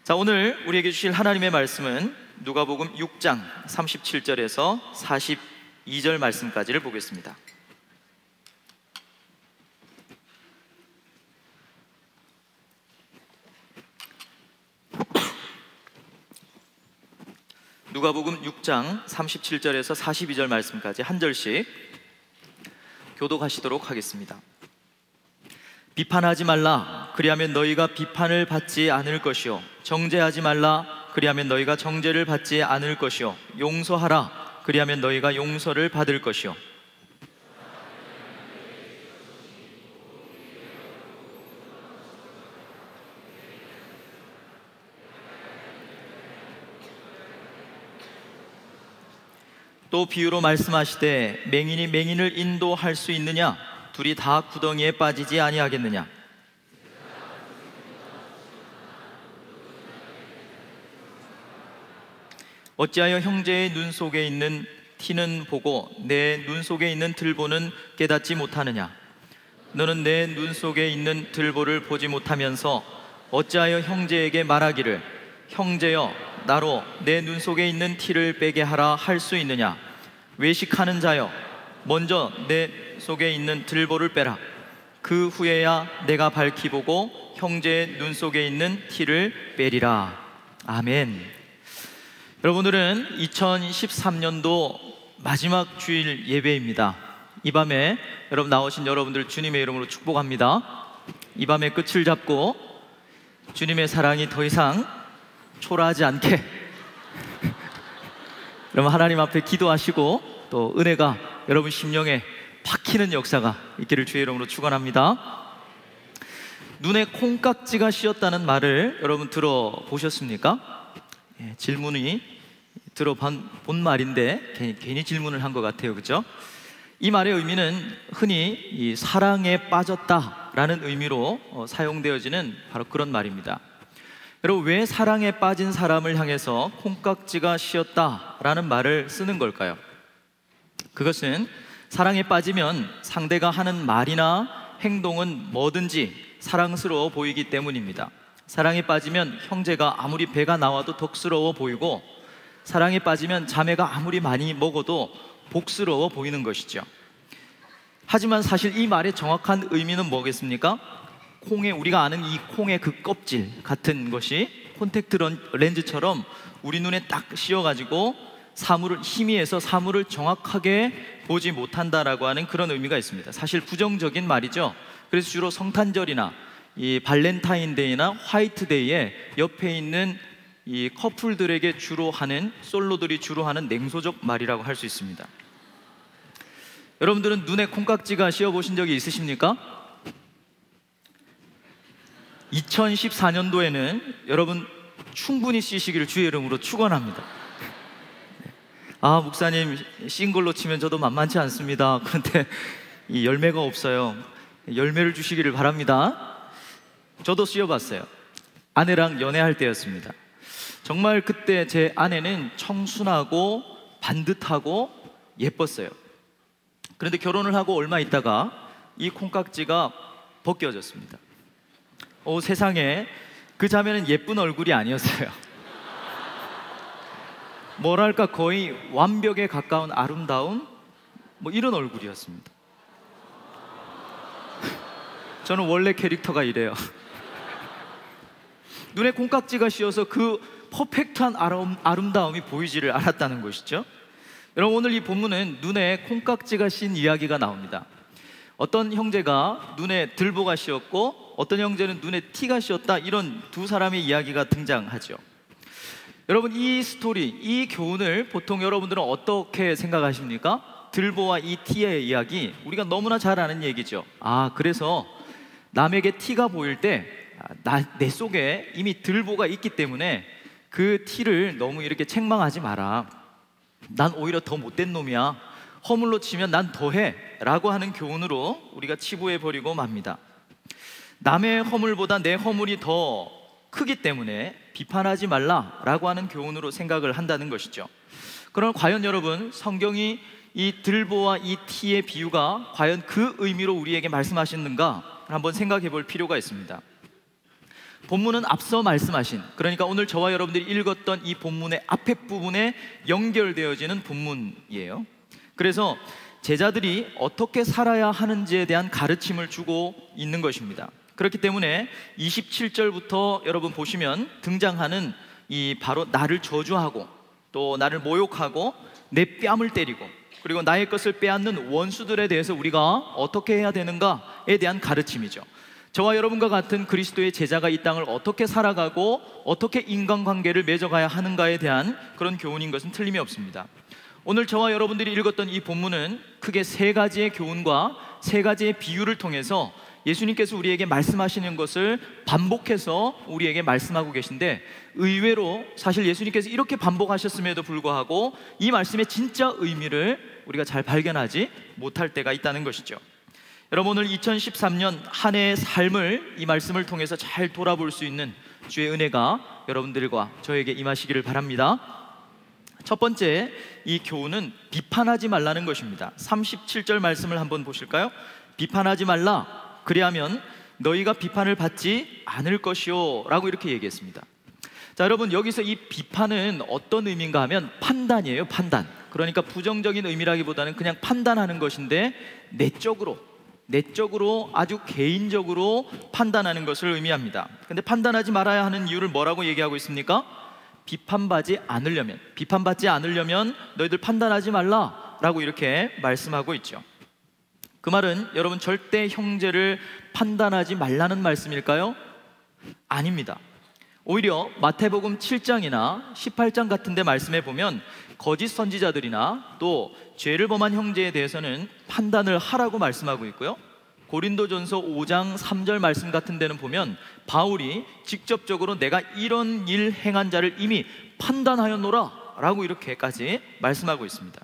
자, 오늘 우리에게 주실 하나님의 말씀은 누가복음 6장 37절에서 42절 말씀까지를 보겠습니다. 누가복음 6장 37절에서 42절 말씀까지 한 절씩 교독하시도록 하겠습니다. 비판하지 말라. 그리하면 너희가 비판을 받지 않을 것이요, 정죄하지 말라. 그리하면 너희가 정죄를 받지 않을 것이요, 용서하라. 그리하면 너희가 용서를 받을 것이요. 또 비유로 말씀하시되 맹인이 맹인을 인도할 수 있느냐? 둘이 다 구덩이에 빠지지 아니하겠느냐? 어찌하여 형제의 눈 속에 있는 티는 보고 내 눈 속에 있는 들보는 깨닫지 못하느냐? 너는 내 눈 속에 있는 들보를 보지 못하면서 어찌하여 형제에게 말하기를 형제여 나로 내 눈 속에 있는 티를 빼게 하라 할 수 있느냐? 외식하는 자여 먼저 내 속에 있는 들보를 빼라. 그 후에야 내가 밝히 보고 형제의 눈 속에 있는 티를 빼리라. 아멘. 여러분, 오늘은 2013년도 마지막 주일 예배입니다. 이 밤에 여러분 나오신 여러분들 주님의 이름으로 축복합니다. 이 밤에 끝을 잡고 주님의 사랑이 더 이상 초라하지 않게 여러분 하나님 앞에 기도하시고 또 은혜가 여러분 심령에 박히는 역사가 있기를 주의 이름으로 축원합니다. 눈에 콩깍지가 씌었다는 말을 여러분 들어보셨습니까? 질문이 들어본 말인데 괜히 질문을 한 것 같아요, 그렇죠? 이 말의 의미는 흔히 이 사랑에 빠졌다라는 의미로 사용되어지는 바로 그런 말입니다. 여러분, 왜 사랑에 빠진 사람을 향해서 콩깍지가 씌었다라는 말을 쓰는 걸까요? 그것은 사랑에 빠지면 상대가 하는 말이나 행동은 뭐든지 사랑스러워 보이기 때문입니다. 사랑에 빠지면 형제가 아무리 배가 나와도 덕스러워 보이고, 사랑에 빠지면 자매가 아무리 많이 먹어도 복스러워 보이는 것이죠. 하지만 사실 이 말의 정확한 의미는 뭐겠습니까? 우리가 아는 이 콩의 그 껍질 같은 것이 콘택트 렌즈처럼 우리 눈에 딱 씌어가지고 희미해서 사물을 정확하게 보지 못한다라고 하는 그런 의미가 있습니다. 사실 부정적인 말이죠. 그래서 주로 성탄절이나 이 발렌타인데이나 화이트데이에 옆에 있는 이 커플들에게 주로 하는, 솔로들이 주로 하는 냉소적 말이라고 할 수 있습니다. 여러분들은 눈에 콩깍지가 씌어 보신 적이 있으십니까? 2014년도에는 여러분 충분히 씌시기를 주의 이름으로 축원합니다. 아, 목사님 씌인 걸로 치면 저도 만만치 않습니다. 그런데 이 열매가 없어요. 열매를 주시기를 바랍니다. 저도 씌어봤어요. 아내랑 연애할 때였습니다. 정말 그때 제 아내는 청순하고 반듯하고 예뻤어요. 그런데 결혼을 하고 얼마 있다가 이 콩깍지가 벗겨졌습니다. 세상에, 그 자매는 예쁜 얼굴이 아니었어요. 뭐랄까 거의 완벽에 가까운 아름다운 이런 얼굴이었습니다. 저는 원래 캐릭터가 이래요. 눈에 콩깍지가 씌어서 그 퍼펙트한 아름다움이 보이지를 않았다는 것이죠. 여러분, 오늘 이 본문은 눈에 콩깍지가 씌인 이야기가 나옵니다. 어떤 형제가 눈에 들보가 씌었고 어떤 형제는 눈에 티가 씌었다, 이런 두 사람의 이야기가 등장하죠. 여러분, 이 스토리, 이 교훈을 보통 여러분들은 어떻게 생각하십니까? 들보와 이 티의 이야기, 우리가 너무나 잘 아는 얘기죠. 그래서 남에게 티가 보일 때 내 속에 이미 들보가 있기 때문에 그 티를 너무 이렇게 책망하지 마라. 난 오히려 더 못된 놈이야. 허물로 치면 난 더해 라고 하는 교훈으로 우리가 치부해버리고 맙니다. 남의 허물보다 내 허물이 더 크기 때문에 비판하지 말라라고 하는 교훈으로 생각을 한다는 것이죠. 그럼 과연 여러분, 성경이 이 들보와 이 티의 비유가 과연 그 의미로 우리에게 말씀하시는가 한번 생각해 볼 필요가 있습니다. 본문은 앞서 말씀하신, 그러니까 오늘 저와 여러분들이 읽었던 이 본문의 앞에 부분에 연결되어지는 본문이에요. 그래서 제자들이 어떻게 살아야 하는지에 대한 가르침을 주고 있는 것입니다. 그렇기 때문에 27절부터 여러분 보시면 등장하는 이 바로 나를 저주하고 또 나를 모욕하고 내 뺨을 때리고 그리고 나의 것을 빼앗는 원수들에 대해서 우리가 어떻게 해야 되는가에 대한 가르침이죠. 저와 여러분과 같은 그리스도의 제자가 이 땅을 어떻게 살아가고 어떻게 인간관계를 맺어가야 하는가에 대한 그런 교훈인 것은 틀림이 없습니다. 오늘 저와 여러분들이 읽었던 이 본문은 크게 세 가지의 교훈과 세 가지의 비유를 통해서 예수님께서 우리에게 말씀하시는 것을 반복해서 우리에게 말씀하고 계신데, 의외로 사실 예수님께서 이렇게 반복하셨음에도 불구하고 이 말씀의 진짜 의미를 우리가 잘 발견하지 못할 때가 있다는 것이죠. 여러분, 오늘 2013년 한 해의 삶을 이 말씀을 통해서 잘 돌아볼 수 있는 주의 은혜가 여러분들과 저에게 임하시기를 바랍니다. 첫 번째, 이 교훈은 비판하지 말라는 것입니다. 37절 말씀을 한번 보실까요? 비판하지 말라, 그리하면 너희가 비판을 받지 않을 것이요 라고 이렇게 얘기했습니다. 자, 여러분, 여기서 이 비판은 어떤 의미인가 하면 판단이에요. 판단. 그러니까 부정적인 의미라기보다는 그냥 판단하는 것인데 내적으로 아주 개인적으로 판단하는 것을 의미합니다. 근데 판단하지 말아야 하는 이유를 뭐라고 얘기하고 있습니까? 비판받지 않으려면 너희들 판단하지 말라라고 이렇게 말씀하고 있죠. 그 말은 여러분 절대 형제를 판단하지 말라는 말씀일까요? 아닙니다. 오히려 마태복음 7장이나 18장 같은 데 말씀해 보면 거짓 선지자들이나 또 죄를 범한 형제에 대해서는 판단을 하라고 말씀하고 있고요, 고린도전서 5장 3절 말씀 같은 데는 보면 바울이 직접적으로 내가 이런 일 행한 자를 이미 판단하였노라 라고 이렇게까지 말씀하고 있습니다.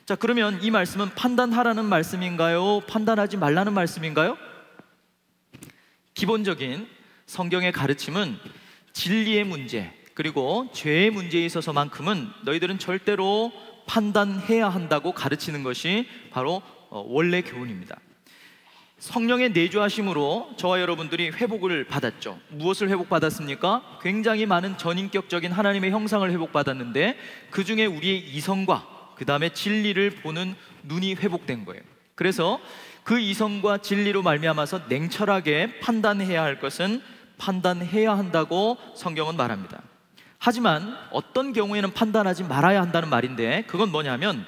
자, 그러면 이 말씀은 판단하라는 말씀인가요? 판단하지 말라는 말씀인가요? 기본적인 성경의 가르침은 진리의 문제 그리고 죄의 문제에 있어서만큼은 너희들은 절대로 판단해야 한다고 가르치는 것이 바로 원래 교훈입니다. 성령의 내주하심으로 저와 여러분들이 회복을 받았죠. 무엇을 회복받았습니까? 굉장히 많은 전인격적인 하나님의 형상을 회복받았는데 그 중에 우리의 이성과 그 다음에 진리를 보는 눈이 회복된 거예요. 그래서 그 이성과 진리로 말미암아서 냉철하게 판단해야 할 것은 판단해야 한다고 성경은 말합니다. 하지만 어떤 경우에는 판단하지 말아야 한다는 말인데, 그건 뭐냐면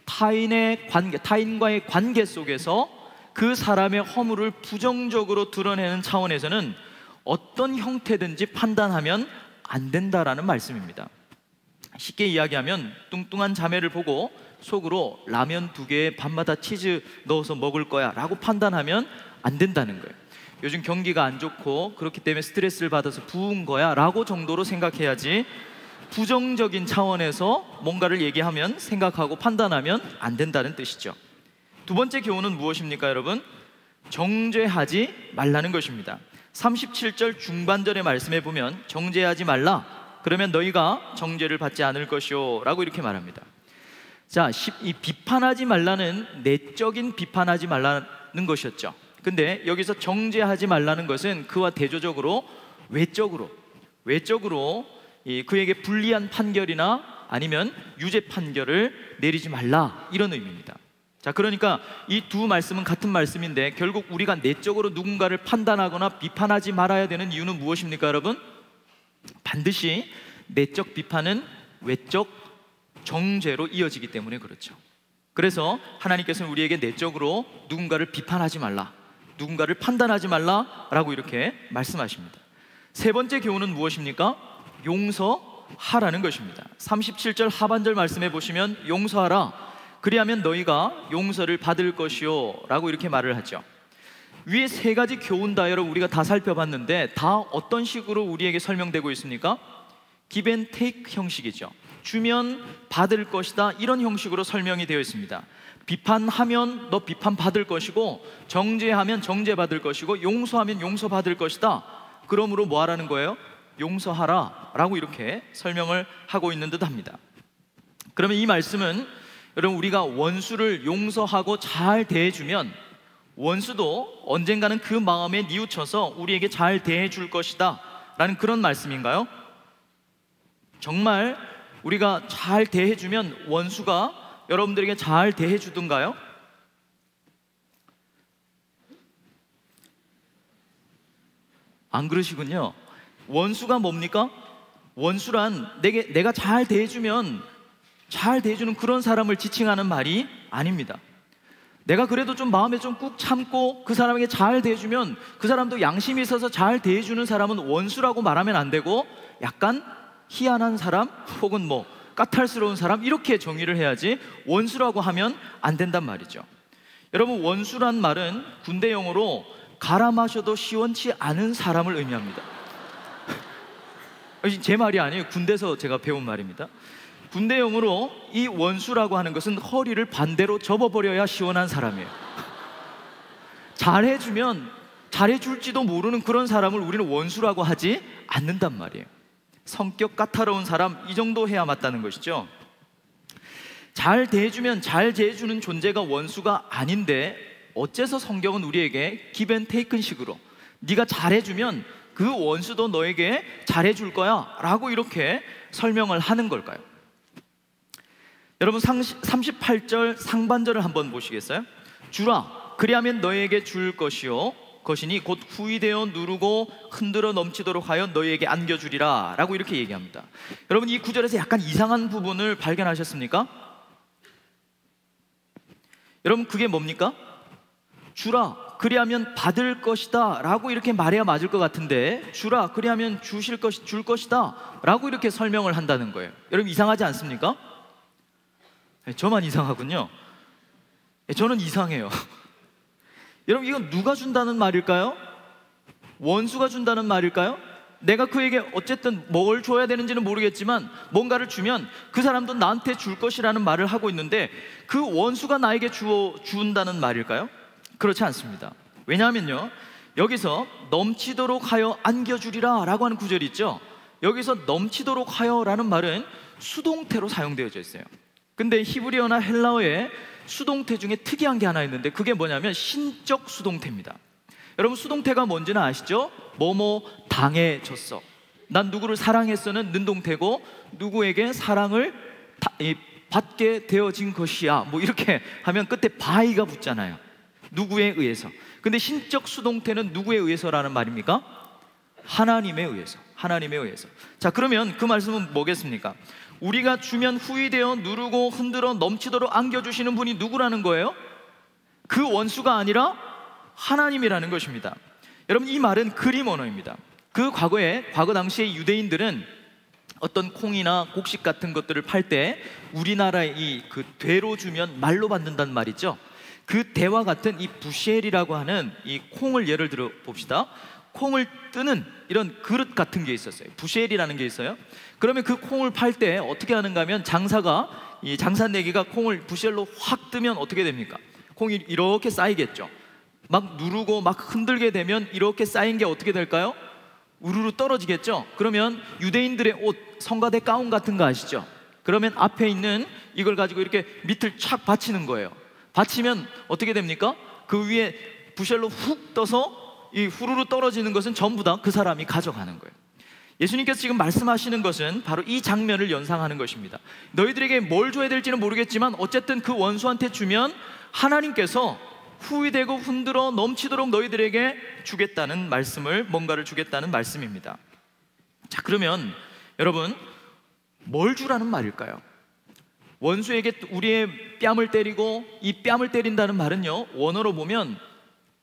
타인과의 관계 속에서 그 사람의 허물을 부정적으로 드러내는 차원에서는 어떤 형태든지 판단하면 안 된다라는 말씀입니다. 쉽게 이야기하면 뚱뚱한 자매를 보고 속으로 라면 2개에 밤마다 치즈 넣어서 먹을 거야 라고 판단하면 안 된다는 거예요. 요즘 경기가 안 좋고 그렇기 때문에 스트레스를 받아서 부은 거야 라고 정도로 생각해야지, 부정적인 차원에서 뭔가를 얘기하면 생각하고 판단하면 안 된다는 뜻이죠. 두 번째 교훈은 무엇입니까, 여러분? 정죄하지 말라는 것입니다. 37절 중반절의 말씀에 보면 정죄하지 말라, 그러면 너희가 정죄를 받지 않을 것이요 라고 이렇게 말합니다. 자, 이 비판하지 말라는 내적인 비판하지 말라는 것이었죠. 근데 여기서 정죄하지 말라는 것은 그와 대조적으로 외적으로 그에게 불리한 판결이나 아니면 유죄 판결을 내리지 말라, 이런 의미입니다. 자, 그러니까 이 두 말씀은 같은 말씀인데 결국 우리가 내적으로 누군가를 판단하거나 비판하지 말아야 되는 이유는 무엇입니까, 여러분? 반드시 내적 비판은 외적 정죄로 이어지기 때문에 그렇죠. 그래서 하나님께서는 우리에게 내적으로 누군가를 비판하지 말라, 누군가를 판단하지 말라라고 이렇게 말씀하십니다. 세 번째 교훈은 무엇입니까? 용서하라는 것입니다. 37절 하반절 말씀해 보시면 용서하라, 그리하면 너희가 용서를 받을 것이요 라고 이렇게 말을 하죠. 위에 세 가지 교훈 다 여러분 우리가 다 살펴봤는데 다 어떤 식으로 우리에게 설명되고 있습니까? give and take 형식이죠. 주면 받을 것이다, 이런 형식으로 설명이 되어 있습니다. 비판하면 너 비판받을 것이고, 정죄하면 정죄받을 것이고, 용서하면 용서받을 것이다. 그러므로 뭐 하라는 거예요? 용서하라 라고 이렇게 설명을 하고 있는 듯 합니다. 그러면 이 말씀은 여러분 우리가 원수를 용서하고 잘 대해주면 원수도 언젠가는 그 마음에 뉘우쳐서 우리에게 잘 대해줄 것이다, 라는 그런 말씀인가요? 정말 우리가 잘 대해주면 원수가 여러분들에게 잘 대해주던가요? 안 그러시군요. 원수가 뭡니까? 원수란 내가 잘 대해주면 잘 대해주는 그런 사람을 지칭하는 말이 아닙니다. 내가 그래도 좀 마음에 좀 꾹 참고 그 사람에게 잘 대해주면 그 사람도 양심이 있어서 잘 대해주는 사람은 원수라고 말하면 안 되고 약간 희한한 사람 혹은 뭐 까탈스러운 사람 이렇게 정의를 해야지 원수라고 하면 안 된단 말이죠. 여러분, 원수란 말은 군대 용어로 갈아 마셔도 시원치 않은 사람을 의미합니다. 제 말이 아니에요. 군대에서 제가 배운 말입니다. 군대 용어로 이 원수라고 하는 것은 허리를 반대로 접어버려야 시원한 사람이에요. 잘해주면 잘해줄지도 모르는 그런 사람을 우리는 원수라고 하지 않는단 말이에요. 성격 까다로운 사람, 이 정도 해야 맞다는 것이죠. 잘 대해주면 잘 대해주는 존재가 원수가 아닌데 어째서 성경은 우리에게 기브앤테이큰 식으로 네가 잘해주면 그 원수도 너에게 잘해줄 거야 라고 이렇게 설명을 하는 걸까요? 여러분, 38절 상반절을 한번 보시겠어요? 주라, 그리하면 너에게 줄 것이니 곧 후이되어 누르고 흔들어 넘치도록 하여 너희에게 안겨주리라 라고 이렇게 얘기합니다. 여러분, 이 구절에서 약간 이상한 부분을 발견하셨습니까? 여러분, 그게 뭡니까? 주라, 그리하면 받을 것이다 라고 이렇게 말해야 맞을 것 같은데 주라, 그리하면 줄 것이다 라고 이렇게 설명을 한다는 거예요. 여러분, 이상하지 않습니까? 저만 이상하군요. 저는 이상해요. 여러분, 이건 누가 준다는 말일까요? 원수가 준다는 말일까요? 내가 그에게 어쨌든 뭘 줘야 되는지는 모르겠지만 뭔가를 주면 그 사람도 나한테 줄 것이라는 말을 하고 있는데 그 원수가 나에게 준다는 말일까요? 그렇지 않습니다. 왜냐하면요, 여기서 넘치도록 하여 안겨주리라 라고 하는 구절이 있죠. 여기서 넘치도록 하여 라는 말은 수동태로 사용되어져 있어요. 근데 히브리어나 헬라어에 수동태 중에 특이한 게 하나 있는데 그게 뭐냐면 신적 수동태입니다. 여러분, 수동태가 뭔지는 아시죠? 뭐뭐 당해졌어, 난 누구를 사랑했어는 능동태고 누구에게 사랑을 받게 되어진 것이야 뭐 이렇게 하면 끝에 바이가 붙잖아요. 누구에 의해서. 근데 신적 수동태는 누구에 의해서라는 말입니까? 하나님에 의해서. 하나님에 의해서. 자, 그러면 그 말씀은 뭐겠습니까? 우리가 주면 후이되어 누르고 흔들어 넘치도록 안겨주시는 분이 누구라는 거예요? 그 원수가 아니라 하나님이라는 것입니다. 여러분, 이 말은 그림 언어입니다. 과거 당시에 유대인들은 어떤 콩이나 곡식 같은 것들을 팔 때 우리나라의 그 되로 주면 말로 받는다는 말이죠. 그 대와 같은 이 부쉘이라고 하는 이 콩을 예를 들어 봅시다. 콩을 뜨는 이런 그릇 같은 게 있었어요. 부쉘이라는 게 있어요. 그러면 그 콩을 팔 때 어떻게 하는가 하면 이 장사내기가 콩을 부쉘로 확 뜨면 어떻게 됩니까? 콩이 이렇게 쌓이겠죠. 막 누르고 막 흔들게 되면 이렇게 쌓인 게 어떻게 될까요? 우르르 떨어지겠죠. 그러면 유대인들의 옷, 성가대 가운 같은 거 아시죠? 그러면 앞에 있는 이걸 가지고 이렇게 밑을 착 받치는 거예요. 받치면 어떻게 됩니까? 그 위에 부쉘로 훅 떠서 이 후루루 떨어지는 것은 전부 다 그 사람이 가져가는 거예요. 예수님께서 지금 말씀하시는 것은 바로 이 장면을 연상하는 것입니다. 너희들에게 뭘 줘야 될지는 모르겠지만 어쨌든 그 원수한테 주면 하나님께서 후이되고 흔들어 넘치도록 너희들에게 주겠다는 말씀을, 뭔가를 주겠다는 말씀입니다. 자, 그러면 여러분, 뭘 주라는 말일까요? 원수에게 우리의 뺨을 때리고, 이 뺨을 때린다는 말은요, 원어로 보면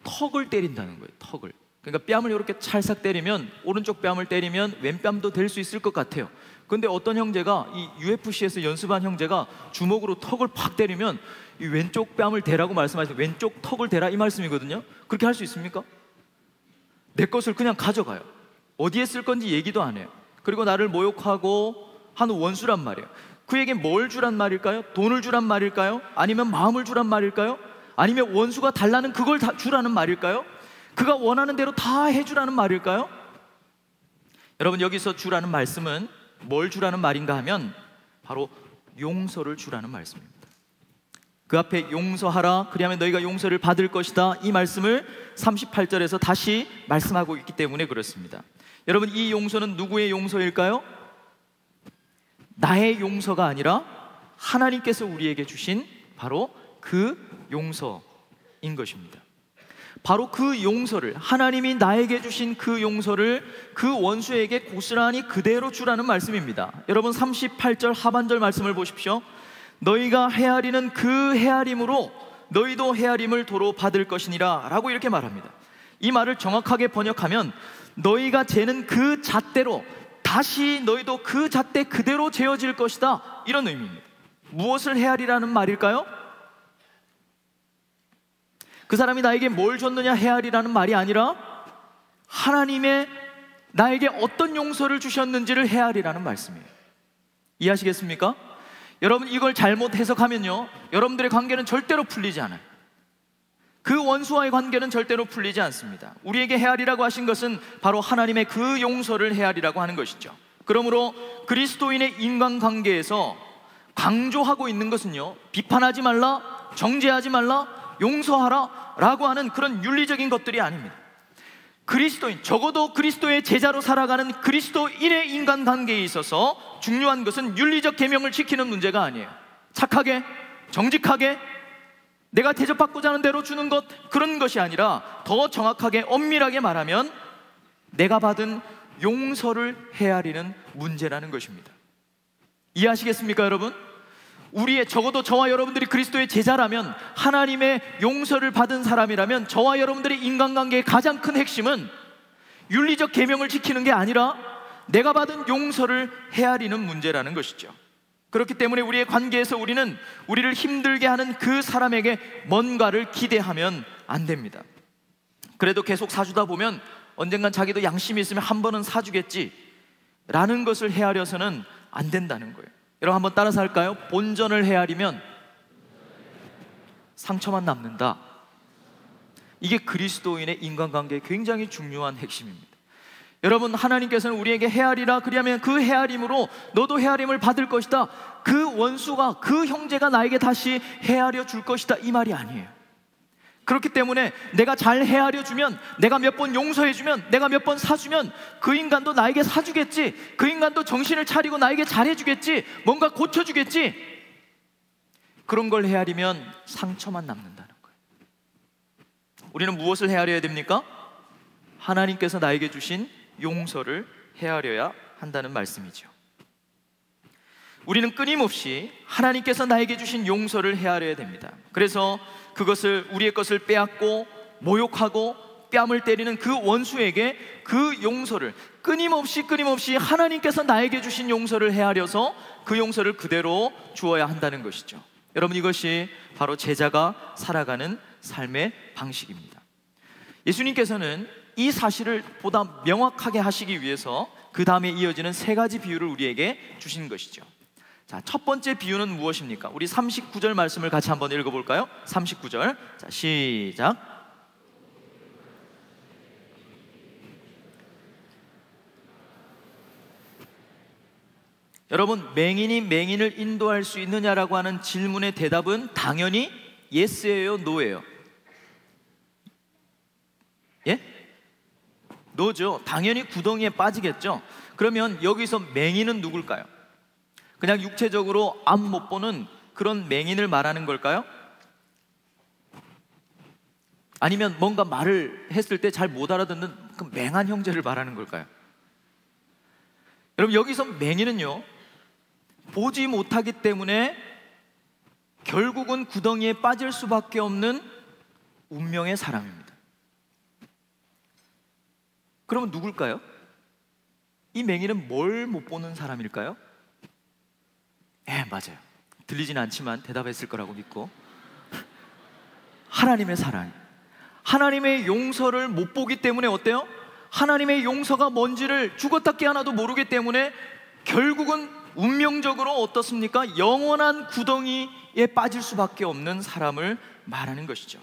턱을 때린다는 거예요. 턱을. 그러니까 뺨을 이렇게 찰싹 때리면, 오른쪽 뺨을 때리면 왼뺨도 될 수 있을 것 같아요. 근데 어떤 형제가, 이 UFC에서 연습한 형제가 주먹으로 턱을 팍 때리면 이 왼쪽 뺨을 대라고 말씀하시죠. 왼쪽 턱을 대라 이 말씀이거든요. 그렇게 할 수 있습니까? 내 것을 그냥 가져가요. 어디에 쓸 건지 얘기도 안 해요. 그리고 나를 모욕하고 하는 원수란 말이에요. 그에게 뭘 주란 말일까요? 돈을 주란 말일까요? 아니면 마음을 주란 말일까요? 아니면 원수가 달라는 그걸 다 주라는 말일까요? 그가 원하는 대로 다 해주라는 말일까요? 여러분, 여기서 주라는 말씀은 뭘 주라는 말인가 하면 바로 용서를 주라는 말씀입니다. 그 앞에 용서하라, 그리하면 너희가 용서를 받을 것이다, 이 말씀을 38절에서 다시 말씀하고 있기 때문에 그렇습니다. 여러분, 이 용서는 누구의 용서일까요? 나의 용서가 아니라 하나님께서 우리에게 주신 바로 그 용서인 것입니다. 바로 그 용서를, 하나님이 나에게 주신 그 용서를 그 원수에게 고스란히 그대로 주라는 말씀입니다. 여러분, 38절 하반절 말씀을 보십시오. 너희가 헤아리는 그 헤아림으로 너희도 헤아림을 도로 받을 것이니라 라고 이렇게 말합니다. 이 말을 정확하게 번역하면 너희가 재는 그 잣대로 다시 너희도 그 잣대 그대로 재어질 것이다, 이런 의미입니다. 무엇을 헤아리라는 말일까요? 그 사람이 나에게 뭘 줬느냐 헤아리라는 말이 아니라 하나님의 나에게 어떤 용서를 주셨는지를 헤아리라는 말씀이에요. 이해하시겠습니까? 여러분, 이걸 잘못 해석하면요, 여러분들의 관계는 절대로 풀리지 않아요. 그 원수와의 관계는 절대로 풀리지 않습니다. 우리에게 헤아리라고 하신 것은 바로 하나님의 그 용서를 헤아리라고 하는 것이죠. 그러므로 그리스도인의 인간관계에서 강조하고 있는 것은요, 비판하지 말라, 정죄하지 말라, 용서하라 라고 하는 그런 윤리적인 것들이 아닙니다. 그리스도인, 적어도 그리스도의 제자로 살아가는 그리스도인의 인간관계에 있어서 중요한 것은 윤리적 계명을 지키는 문제가 아니에요. 착하게, 정직하게, 내가 대접받고자 하는 대로 주는 것, 그런 것이 아니라 더 정확하게 엄밀하게 말하면 내가 받은 용서를 헤아리는 문제라는 것입니다. 이해하시겠습니까, 여러분? 우리의, 적어도 저와 여러분들이 그리스도의 제자라면, 하나님의 용서를 받은 사람이라면 저와 여러분들의 인간관계의 가장 큰 핵심은 윤리적 계명을 지키는 게 아니라 내가 받은 용서를 헤아리는 문제라는 것이죠. 그렇기 때문에 우리의 관계에서 우리는 우리를 힘들게 하는 그 사람에게 뭔가를 기대하면 안 됩니다. 그래도 계속 사주다 보면 언젠간 자기도 양심이 있으면 한 번은 사주겠지 라는 것을 헤아려서는 안 된다는 거예요. 여러분, 한번 따라서 할까요? 본전을 헤아리면 상처만 남는다. 이게 그리스도인의 인간관계의 굉장히 중요한 핵심입니다. 여러분, 하나님께서는 우리에게 헤아리라, 그리하면 그 헤아림으로 너도 헤아림을 받을 것이다, 그 원수가, 그 형제가 나에게 다시 헤아려 줄 것이다, 이 말이 아니에요. 그렇기 때문에 내가 잘 헤아려 주면, 내가 몇 번 용서해 주면, 내가 몇 번 사주면 그 인간도 나에게 사주겠지, 그 인간도 정신을 차리고 나에게 잘해 주겠지, 뭔가 고쳐 주겠지, 그런 걸 헤아리면 상처만 남는다는 거예요. 우리는 무엇을 헤아려야 됩니까? 하나님께서 나에게 주신 용서를 헤아려야 한다는 말씀이죠. 우리는 끊임없이 하나님께서 나에게 주신 용서를 헤아려야 됩니다. 그래서 그것을, 우리의 것을 빼앗고 모욕하고 뺨을 때리는 그 원수에게 그 용서를 끊임없이 하나님께서 나에게 주신 용서를 헤아려서 그 용서를 그대로 주어야 한다는 것이죠. 여러분, 이것이 바로 제자가 살아가는 삶의 방식입니다. 예수님께서는 이 사실을 보다 명확하게 하시기 위해서 그 다음에 이어지는 세 가지 비유를 우리에게 주신 것이죠. 자, 첫 번째 비유는 무엇입니까? 우리 39절 말씀을 같이 한번 읽어볼까요? 39절, 자, 시작. 여러분, 맹인이 맹인을 인도할 수 있느냐라고 하는 질문의 대답은 당연히 예스예요, 노예요? 예? 노죠. 당연히 구덩이에 빠지겠죠. 그러면 여기서 맹인은 누굴까요? 그냥 육체적으로 앞 못 보는 그런 맹인을 말하는 걸까요? 아니면 뭔가 말을 했을 때 잘 못 알아듣는 그 맹한 형제를 말하는 걸까요? 여러분, 여기서 맹인은요, 보지 못하기 때문에 결국은 구덩이에 빠질 수밖에 없는 운명의 사람입니다. 그러면 누굴까요? 이 맹인은 뭘 못 보는 사람일까요? 맞아요. 들리진 않지만 대답했을 거라고 믿고, 하나님의 사랑, 하나님의 용서를 못 보기 때문에 어때요? 하나님의 용서가 뭔지를 죽었다 깨어나도 모르기 때문에 결국은 운명적으로 어떻습니까? 영원한 구덩이에 빠질 수밖에 없는 사람을 말하는 것이죠.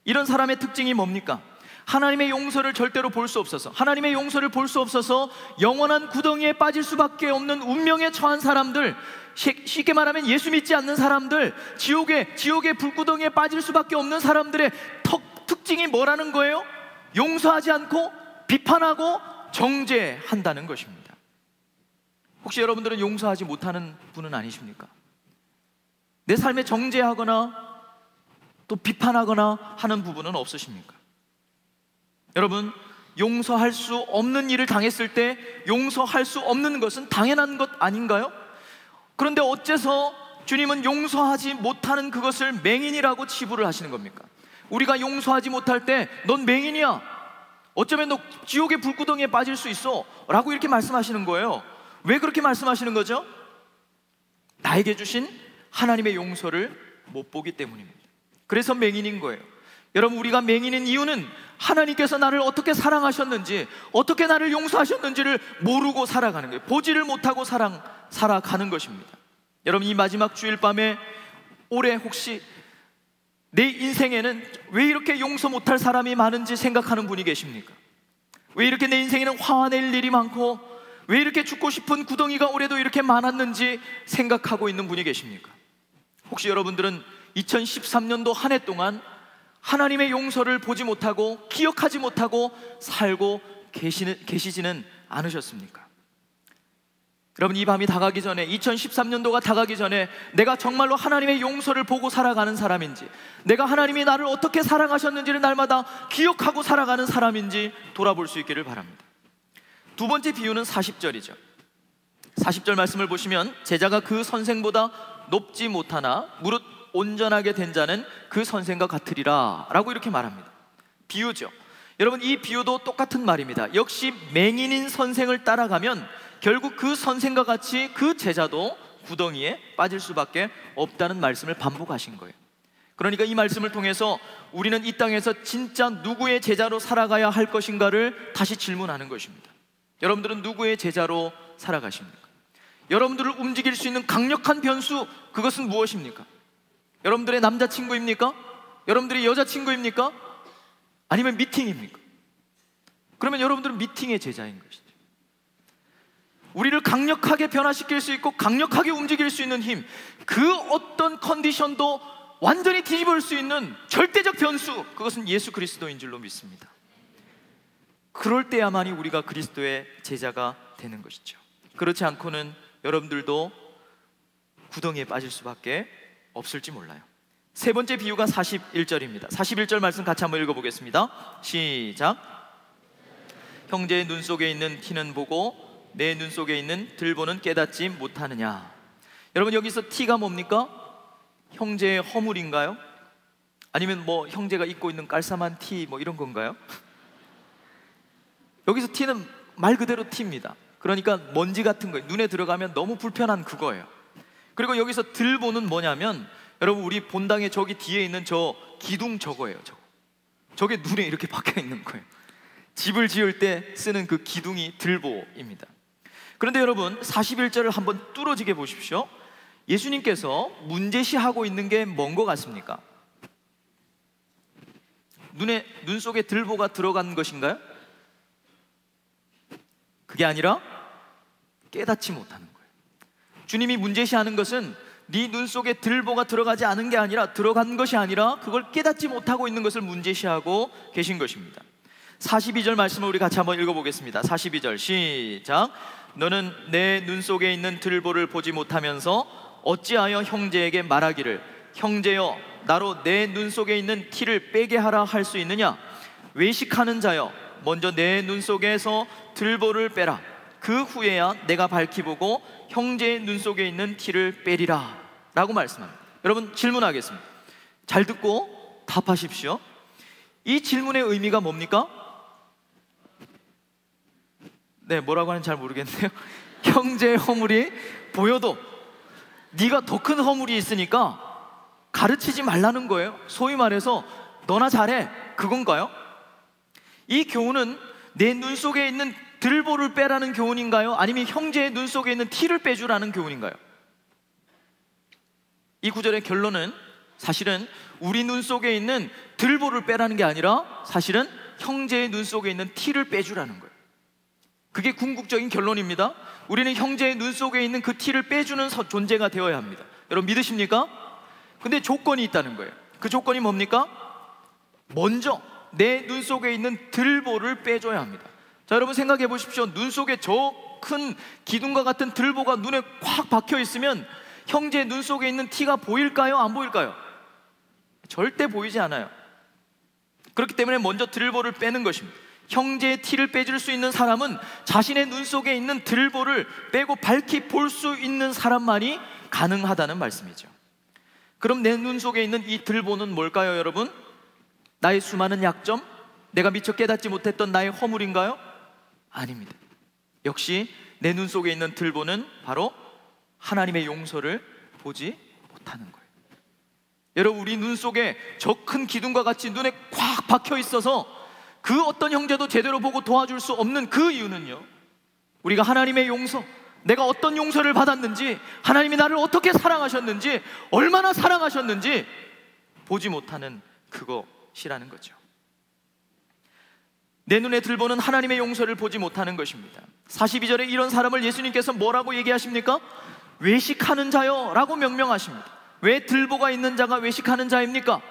이런 사람의 특징이 뭡니까? 하나님의 용서를 절대로 볼 수 없어서, 하나님의 용서를 볼 수 없어서 영원한 구덩이에 빠질 수밖에 없는 운명에 처한 사람들, 쉽게 말하면 예수 믿지 않는 사람들, 지옥의 불구덩이에 빠질 수밖에 없는 사람들의 특징이 뭐라는 거예요? 용서하지 않고 비판하고 정죄한다는 것입니다. 혹시 여러분들은 용서하지 못하는 분은 아니십니까? 내 삶에 정죄하거나 또 비판하거나 하는 부분은 없으십니까? 여러분, 용서할 수 없는 일을 당했을 때 용서할 수 없는 것은 당연한 것 아닌가요? 그런데 어째서 주님은 용서하지 못하는 그것을 맹인이라고 치부를 하시는 겁니까? 우리가 용서하지 못할 때 넌 맹인이야, 어쩌면 너 지옥의 불구덩이에 빠질 수 있어 라고 이렇게 말씀하시는 거예요. 왜 그렇게 말씀하시는 거죠? 나에게 주신 하나님의 용서를 못 보기 때문입니다. 그래서 맹인인 거예요. 여러분, 우리가 맹인인 이유는 하나님께서 나를 어떻게 사랑하셨는지, 어떻게 나를 용서하셨는지를 모르고 살아가는 거예요. 보지를 못하고 살아가는 것입니다. 여러분, 이 마지막 주일 밤에 올해 혹시 내 인생에는 왜 이렇게 용서 못할 사람이 많은지 생각하는 분이 계십니까? 왜 이렇게 내 인생에는 화낼 일이 많고 왜 이렇게 죽고 싶은 구덩이가 올해도 이렇게 많았는지 생각하고 있는 분이 계십니까? 혹시 여러분들은 2013년도 한 해 동안 하나님의 용서를 보지 못하고 기억하지 못하고 살고 계시지는 않으셨습니까? 여러분, 이 밤이 다가기 전에, 2013년도가 다가기 전에 내가 정말로 하나님의 용서를 보고 살아가는 사람인지, 내가 하나님이 나를 어떻게 사랑하셨는지를 날마다 기억하고 살아가는 사람인지 돌아볼 수 있기를 바랍니다. 두 번째 비유는 40절이죠 40절 말씀을 보시면, 제자가 그 선생보다 높지 못하나 무릇 온전하게 된 자는 그 선생과 같으리라 라고 이렇게 말합니다. 비유죠. 여러분, 이 비유도 똑같은 말입니다. 역시 맹인인 선생을 따라가면 결국 그 선생과 같이 그 제자도 구덩이에 빠질 수밖에 없다는 말씀을 반복하신 거예요. 그러니까 이 말씀을 통해서 우리는 이 땅에서 진짜 누구의 제자로 살아가야 할 것인가를 다시 질문하는 것입니다. 여러분들은 누구의 제자로 살아가십니까? 여러분들을 움직일 수 있는 강력한 변수, 그것은 무엇입니까? 여러분들의 남자친구입니까? 여러분들의 여자친구입니까? 아니면 미팅입니까? 그러면 여러분들은 미팅의 제자인 것이죠. 우리를 강력하게 변화시킬 수 있고 강력하게 움직일 수 있는 힘, 그 어떤 컨디션도 완전히 뒤집을 수 있는 절대적 변수, 그것은 예수 그리스도인 줄로 믿습니다. 그럴 때야만이 우리가 그리스도의 제자가 되는 것이죠. 그렇지 않고는 여러분들도 구덩이에 빠질 수밖에 없을지 몰라요. 세 번째 비유가 41절입니다 41절 말씀 같이 한번 읽어보겠습니다. 시작. 형제의 눈 속에 있는 티는 보고 내 눈 속에 있는 들보는 깨닫지 못하느냐. 여러분, 여기서 티가 뭡니까? 형제의 허물인가요? 아니면 뭐 형제가 입고 있는 깔쌈한 티 뭐 이런 건가요? 여기서 티는 말 그대로 티입니다. 그러니까 먼지 같은 거, 눈에 들어가면 너무 불편한 그거예요. 그리고 여기서 들보는 뭐냐면, 여러분, 우리 본당에 저기 뒤에 있는 저 기둥 저거예요. 저게 눈에 이렇게 박혀 있는 거예요. 집을 지을 때 쓰는 그 기둥이 들보입니다. 그런데 여러분, 41절을 한번 뚫어지게 보십시오. 예수님께서 문제시하고 있는 게 뭔 것 같습니까? 눈 속에 들보가 들어간 것인가요? 그게 아니라 깨닫지 못하는 거예요. 주님이 문제시하는 것은 네 눈 속에 들보가 들어가지 않은 게 아니라, 들어간 것이 아니라 그걸 깨닫지 못하고 있는 것을 문제시하고 계신 것입니다. 42절 말씀을 우리 같이 한번 읽어보겠습니다. 42절 시작. 너는 내 눈 속에 있는 들보를 보지 못하면서 어찌하여 형제에게 말하기를 형제여 나로 내 눈 속에 있는 티를 빼게 하라 할 수 있느냐? 외식하는 자여 먼저 내 눈 속에서 들보를 빼라. 그 후에야 내가 밝히 보고 형제의 눈 속에 있는 티를 빼리라 라고 말씀합니다. 여러분, 질문하겠습니다. 잘 듣고 답하십시오. 이 질문의 의미가 뭡니까? 네, 뭐라고 하는지 잘 모르겠네요. 형제의 허물이 보여도 네가 더 큰 허물이 있으니까 가르치지 말라는 거예요. 소위 말해서 너나 잘해, 그건가요? 이 교훈은 내 눈 속에 있는 들보를 빼라는 교훈인가요? 아니면 형제의 눈 속에 있는 티를 빼주라는 교훈인가요? 이 구절의 결론은 사실은 우리 눈 속에 있는 들보를 빼라는 게 아니라 사실은 형제의 눈 속에 있는 티를 빼주라는 거예요. 그게 궁극적인 결론입니다. 우리는 형제의 눈 속에 있는 그 티를 빼주는 존재가 되어야 합니다. 여러분, 믿으십니까? 근데 조건이 있다는 거예요. 그 조건이 뭡니까? 먼저 내 눈 속에 있는 들보를 빼줘야 합니다. 자, 여러분 생각해 보십시오. 눈 속에 저 큰 기둥과 같은 들보가 눈에 꽉 박혀 있으면 형제의 눈 속에 있는 티가 보일까요? 안 보일까요? 절대 보이지 않아요. 그렇기 때문에 먼저 들보를 빼는 것입니다. 형제의 티를 빼줄 수 있는 사람은 자신의 눈 속에 있는 들보를 빼고 밝히 볼 수 있는 사람만이 가능하다는 말씀이죠. 그럼 내 눈 속에 있는 이 들보는 뭘까요, 여러분? 나의 수많은 약점? 내가 미처 깨닫지 못했던 나의 허물인가요? 아닙니다. 역시 내 눈 속에 있는 들보는 바로 하나님의 용서를 보지 못하는 거예요. 여러분, 우리 눈 속에 저 큰 기둥과 같이 눈에 꽉 박혀 있어서 그 어떤 형제도 제대로 보고 도와줄 수 없는 그 이유는요, 우리가 하나님의 용서, 내가 어떤 용서를 받았는지, 하나님이 나를 어떻게 사랑하셨는지, 얼마나 사랑하셨는지 보지 못하는 그것이라는 거죠. 내 눈에 들보는 하나님의 용서를 보지 못하는 것입니다. 42절에 이런 사람을 예수님께서 뭐라고 얘기하십니까? 외식하는 자요 라고 명명하십니다. 왜 들보가 있는 자가 외식하는 자입니까?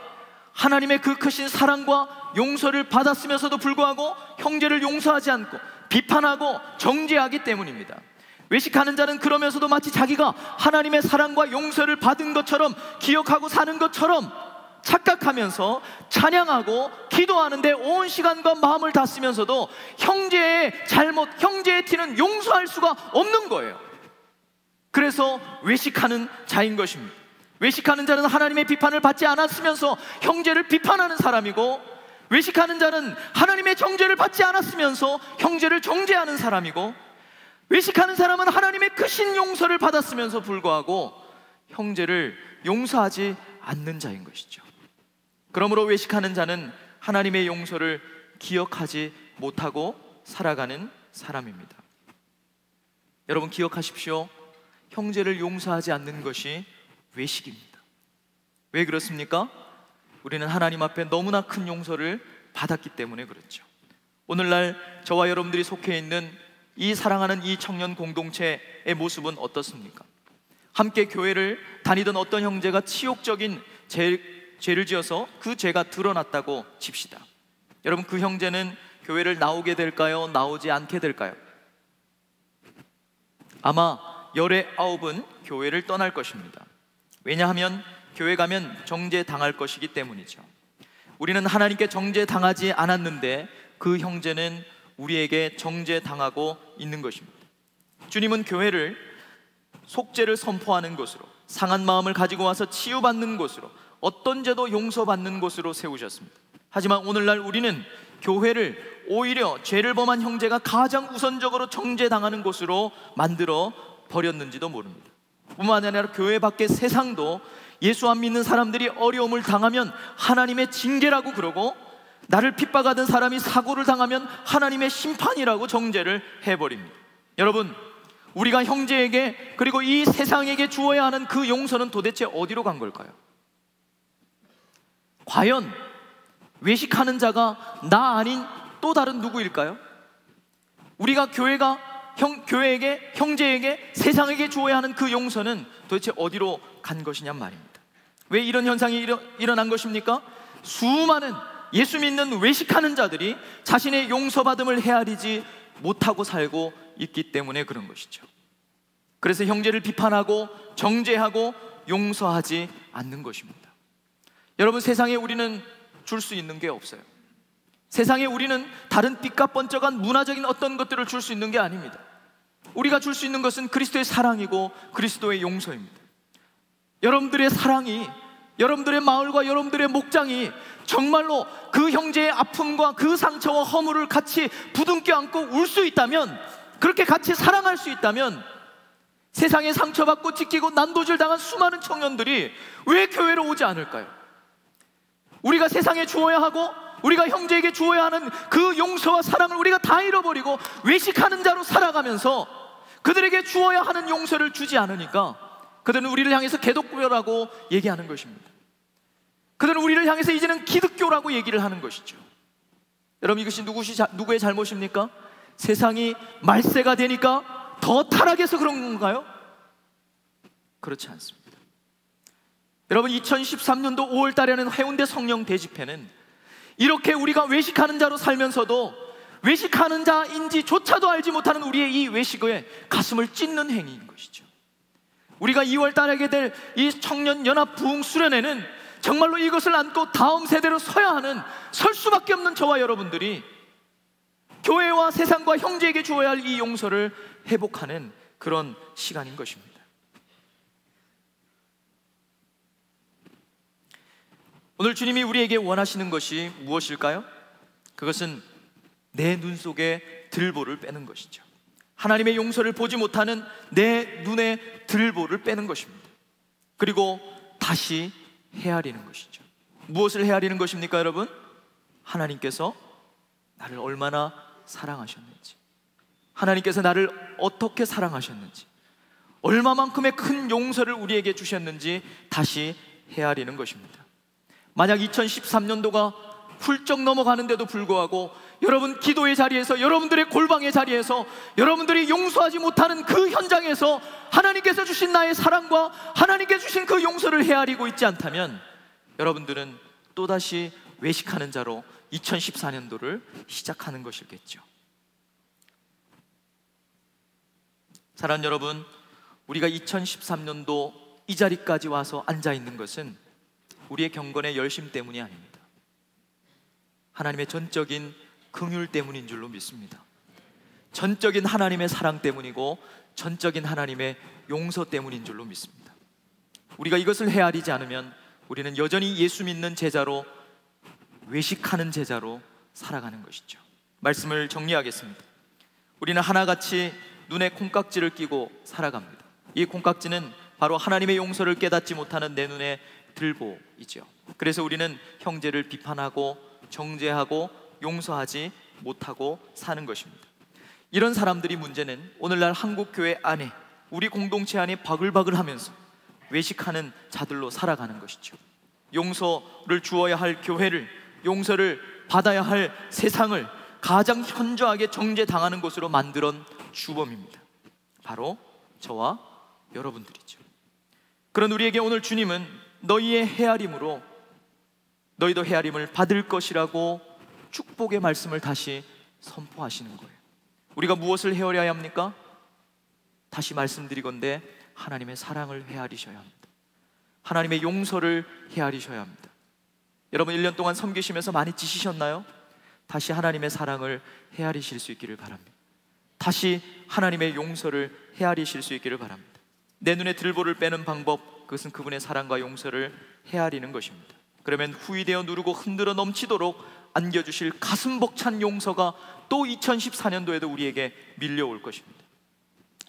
하나님의 그 크신 사랑과 용서를 받았으면서도 불구하고 형제를 용서하지 않고 비판하고 정죄하기 때문입니다. 외식하는 자는 그러면서도 마치 자기가 하나님의 사랑과 용서를 받은 것처럼 기억하고 사는 것처럼 착각하면서 찬양하고 기도하는데 온 시간과 마음을 다 쓰면서도 형제의 잘못, 형제의 티는 용서할 수가 없는 거예요. 그래서 외식하는 자인 것입니다. 외식하는 자는 하나님의 비판을 받지 않았으면서 형제를 비판하는 사람이고, 외식하는 자는 하나님의 정죄를 받지 않았으면서 형제를 정죄하는 사람이고, 외식하는 사람은 하나님의 크신 용서를 받았으면서 불구하고 형제를 용서하지 않는 자인 것이죠. 그러므로 외식하는 자는 하나님의 용서를 기억하지 못하고 살아가는 사람입니다. 여러분 기억하십시오. 형제를 용서하지 않는 것이 외식입니다. 왜 그렇습니까? 우리는 하나님 앞에 너무나 큰 용서를 받았기 때문에 그렇죠. 오늘날 저와 여러분들이 속해 있는 이 사랑하는 이 청년 공동체의 모습은 어떻습니까? 함께 교회를 다니던 어떤 형제가 치욕적인 죄를 지어서 그 죄가 드러났다고 칩시다. 여러분, 그 형제는 교회를 나오게 될까요? 나오지 않게 될까요? 아마 열의 9은 교회를 떠날 것입니다. 왜냐하면 교회 가면 정죄당할 것이기 때문이죠. 우리는 하나님께 정죄당하지 않았는데 그 형제는 우리에게 정죄당하고 있는 것입니다. 주님은 교회를 속죄를 선포하는 곳으로, 상한 마음을 가지고 와서 치유받는 곳으로, 어떤 죄도 용서받는 곳으로 세우셨습니다. 하지만 오늘날 우리는 교회를 오히려 죄를 범한 형제가 가장 우선적으로 정죄당하는 곳으로 만들어 버렸는지도 모릅니다. 뿐만 아니라 교회 밖의 세상도 예수 안 믿는 사람들이 어려움을 당하면 하나님의 징계라고 그러고, 나를 핍박하던 사람이 사고를 당하면 하나님의 심판이라고 정죄를 해버립니다. 여러분, 우리가 형제에게 그리고 이 세상에게 주어야 하는 그 용서는 도대체 어디로 간 걸까요? 과연 외식하는 자가 나 아닌 또 다른 누구일까요? 우리가 교회에게, 형제에게, 세상에게 주어야 하는 그 용서는 도대체 어디로 간 것이냔 말입니다. 왜 이런 현상이 일어난 것입니까? 수많은 예수 믿는 외식하는 자들이 자신의 용서받음을 헤아리지 못하고 살고 있기 때문에 그런 것이죠. 그래서 형제를 비판하고 정죄하고 용서하지 않는 것입니다. 여러분, 세상에 우리는 줄 수 있는 게 없어요. 세상에 우리는 다른 삐까뻔쩍한 문화적인 어떤 것들을 줄 수 있는 게 아닙니다. 우리가 줄 수 있는 것은 그리스도의 사랑이고 그리스도의 용서입니다. 여러분들의 사랑이, 여러분들의 마을과 여러분들의 목장이 정말로 그 형제의 아픔과 그 상처와 허물을 같이 부둥켜 안고 울 수 있다면, 그렇게 같이 사랑할 수 있다면, 세상에 상처받고 찢기고 난도질 당한 수많은 청년들이 왜 교회로 오지 않을까요? 우리가 세상에 주어야 하고 우리가 형제에게 주어야 하는 그 용서와 사랑을 우리가 다 잃어버리고 외식하는 자로 살아가면서 그들에게 주어야 하는 용서를 주지 않으니까 그들은 우리를 향해서 개독교라고 얘기하는 것입니다. 그들은 우리를 향해서 이제는 기득교라고 얘기를 하는 것이죠. 여러분, 이것이 누구의 잘못입니까? 세상이 말세가 되니까 더 타락해서 그런 건가요? 그렇지 않습니다. 여러분, 2013년도 5월 달에 하는 해운대 성령 대집회는 이렇게 우리가 외식하는 자로 살면서도 외식하는 자인지조차도 알지 못하는 우리의 이 외식에 가슴을 찢는 행위인 것이죠. 우리가 2월 달에 하게 될 이 청년연합 부흥 수련회는 정말로 이것을 안고 다음 세대로 서야 하는, 설 수밖에 없는 저와 여러분들이 교회와 세상과 형제에게 주어야 할 이 용서를 회복하는 그런 시간인 것입니다. 오늘 주님이 우리에게 원하시는 것이 무엇일까요? 그것은 내 눈 속에 들보를 빼는 것이죠. 하나님의 용서를 보지 못하는 내 눈에 들보를 빼는 것입니다. 그리고 다시 헤아리는 것이죠. 무엇을 헤아리는 것입니까, 여러분? 하나님께서 나를 얼마나 사랑하셨는지, 하나님께서 나를 어떻게 사랑하셨는지, 얼마만큼의 큰 용서를 우리에게 주셨는지 다시 헤아리는 것입니다. 만약 2013년도가 훌쩍 넘어가는데도 불구하고 여러분 기도의 자리에서, 여러분들의 골방의 자리에서, 여러분들이 용서하지 못하는 그 현장에서 하나님께서 주신 나의 사랑과 하나님께서 주신 그 용서를 헤아리고 있지 않다면 여러분들은 또다시 외식하는 자로 2014년도를 시작하는 것이겠죠. 사랑하는 여러분, 우리가 2013년도 이 자리까지 와서 앉아 있는 것은 우리의 경건의 열심 때문이 아닙니다. 하나님의 전적인 긍휼 때문인 줄로 믿습니다. 전적인 하나님의 사랑 때문이고 전적인 하나님의 용서 때문인 줄로 믿습니다. 우리가 이것을 헤아리지 않으면 우리는 여전히 예수 믿는 제자로, 외식하는 제자로 살아가는 것이죠. 말씀을 정리하겠습니다. 우리는 하나같이 눈에 콩깍지를 끼고 살아갑니다. 이 콩깍지는 바로 하나님의 용서를 깨닫지 못하는 내 눈에 들보이죠. 그래서 우리는 형제를 비판하고 정죄하고 용서하지 못하고 사는 것입니다. 이런 사람들이 문제는 오늘날 한국교회 안에, 우리 공동체 안에 바글바글하면서 외식하는 자들로 살아가는 것이죠. 용서를 주어야 할 교회를, 용서를 받아야 할 세상을 가장 현저하게 정죄당하는 곳으로 만들어온 주범입니다. 바로 저와 여러분들이죠. 그런 우리에게 오늘 주님은 너희의 헤아림으로 너희도 헤아림을 받을 것이라고 축복의 말씀을 다시 선포하시는 거예요. 우리가 무엇을 헤아려야 합니까? 다시 말씀드리건대 하나님의 사랑을 헤아리셔야 합니다. 하나님의 용서를 헤아리셔야 합니다. 여러분 1년 동안 섬기시면서 많이 지치셨나요? 다시 하나님의 사랑을 헤아리실 수 있기를 바랍니다. 다시 하나님의 용서를 헤아리실 수 있기를 바랍니다. 내 눈에 들보를 빼는 방법, 그것은 그분의 사랑과 용서를 헤아리는 것입니다. 그러면 후이되어 누르고 흔들어 넘치도록 안겨주실 가슴 벅찬 용서가 또 2014년도에도 우리에게 밀려올 것입니다.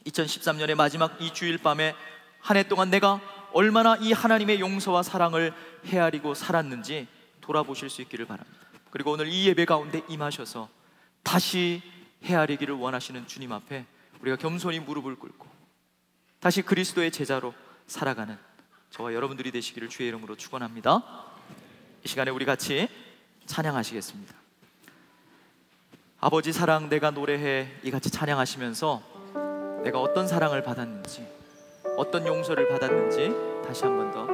2013년의 마지막 이 주일 밤에 한 해 동안 내가 얼마나 이 하나님의 용서와 사랑을 헤아리고 살았는지 돌아보실 수 있기를 바랍니다. 그리고 오늘 이 예배 가운데 임하셔서 다시 헤아리기를 원하시는 주님 앞에 우리가 겸손히 무릎을 꿇고 다시 그리스도의 제자로 살아가는 저와 여러분들이 되시기를 주의 이름으로 축원합니다. 이 시간에 우리 같이 찬양하시겠습니다. 아버지 사랑 내가 노래해, 이같이 찬양하시면서 내가 어떤 사랑을 받았는지, 어떤 용서를 받았는지 다시 한 번 더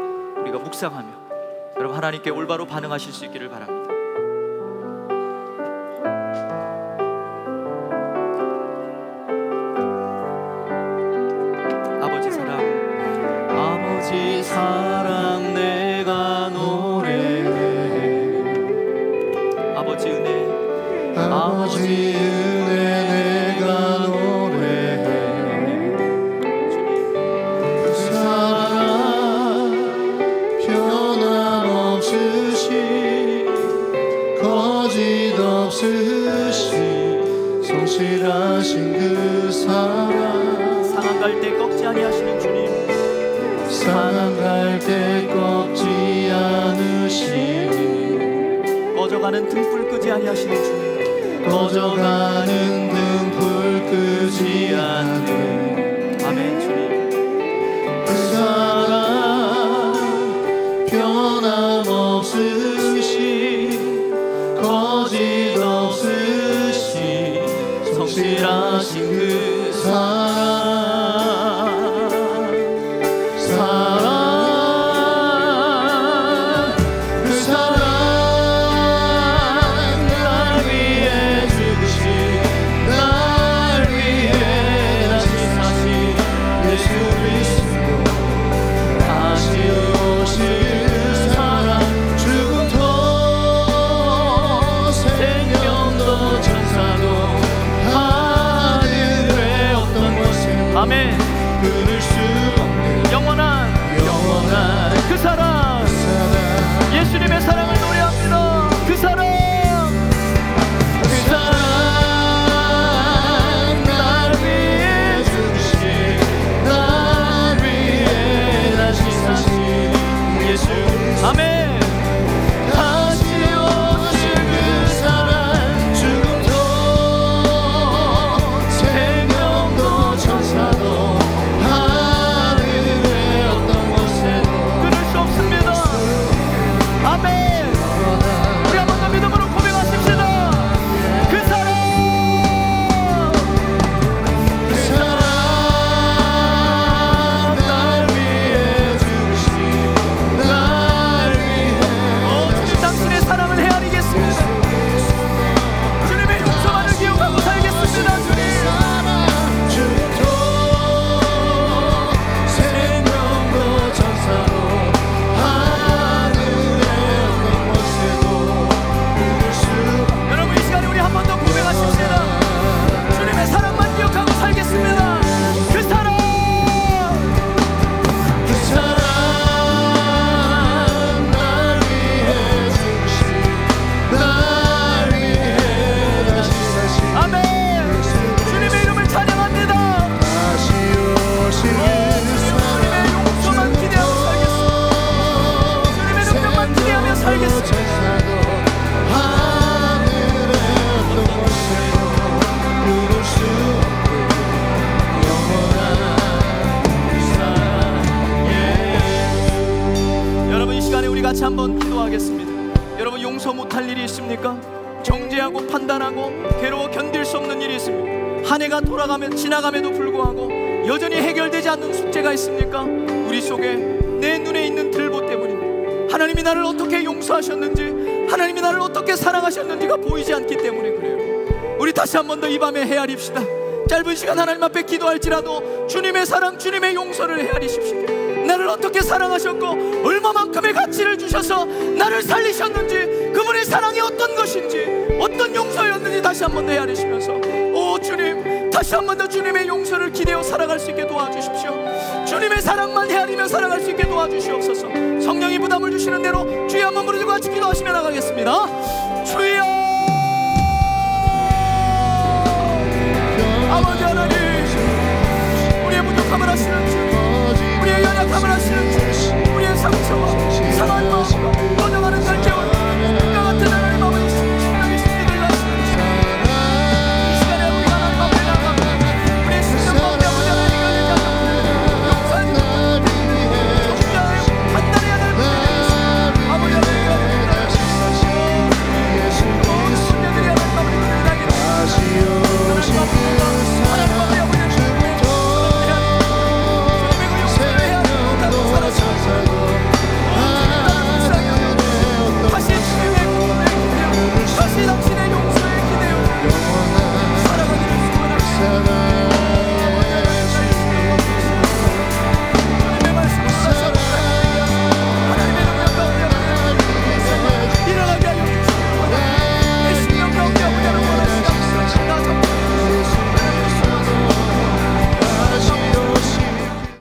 우리가 묵상하며 여러분 하나님께 올바로 반응하실 수 있기를 바랍니다. 아버지 사랑, 아버지 사랑 내가 노래해, 아버지 은혜, 아버지 은혜 내가 노래해, 사랑 변함없으시 거짓 없으시 성실하신 그 사랑, 상한 갈 때 꺾지 아니하시는 주님, 상한 갈 때 꺾지 않으시니 꺼져가는 등불 끄지 아니하시는 주님, 꺼져가는 등불 끄지 않는 아멘 주님, 그 사랑 변함없으시 거짓 없으시 성실하신 그 사랑, 그 사랑 날 위해 죽으신 아멘. 끊을 수 없는 영원한 그 사랑, 예수님의 사랑을 노래합니다. 그 사랑, 그 사랑, 날 위해 죽으신, 날 위해 다시 사신 예수. 아멘. 다시 오실 그 사랑, 죽음도 생명도 천사도 하늘의 어떤 곳에도 끊을 수 없습니다. 아멘. 우리 한 번 더 믿음으로 고백하십시다. 그 사랑, 그 사랑, 날 위해 죽으신, 날 위해. 주님 당신의 사랑을 헤아리겠습니다. 주님의 용서만을 기억하고 살겠습니다. 주님. 죽음도 생명도 천사도 하늘의 어떤 곳에도 끊을 수 여러분 이 시간에 우리 한 번 더 고백하십시다. 주님의 사랑만 기억하고 살겠습니다. 그 사랑, 그 사랑, 날 위해 죽으신, 날 위해 다시 사신 아멘. 주님의 이름을 찬양합니다. 다시 오실 주님의 용서만 기대하고 살겠습니다. 주님의 능력만 기대하며 살겠습니다. 천사도 하늘의 어떤 곳에도 끊을 수 없는 영원한 그 사랑 여러분 이 시간에 우리 같이 한번 기도하겠습니다. 여러분 용서 못할 일이 있습니까? 정죄하고 판단하고 괴로워 견딜 수 없는 일이 있습니까? 한 해가 지나감에도 불구하고 여전히 해결되지 않는 숙제가 있습니까? 우리 속에 내 눈에 있는 들보 때문입니다. 하나님이 나를 어떻게 용서하셨는지, 하나님이 나를 어떻게 사랑하셨는지가 보이지 않기 때문에 그래요. 우리 다시 한 번 더 이 밤에 헤아립시다. 짧은 시간 하나님 앞에 기도할지라도 주님의 사랑, 주님의 용서를 헤아리십시오. 나를 어떻게 사랑하셨고 얼마만큼의 가치를 주셔서 나를 살리셨는지, 그분의 사랑이 어떤 것인지, 어떤 용서였는지 다시 한 번 더 헤아리시면서, 오 주님, 다시 한 번 더 주님의 용서를 기대어 살아갈 수 있게 도와주십시오. 주님의 사랑만 헤아리며 살아갈 수 있게 도와주시옵소서. 성령이 부담을 주시는 대로 주여 한번 부르짖고 같이 기도하시며 나가겠습니다. 주여, 아버지 하나님,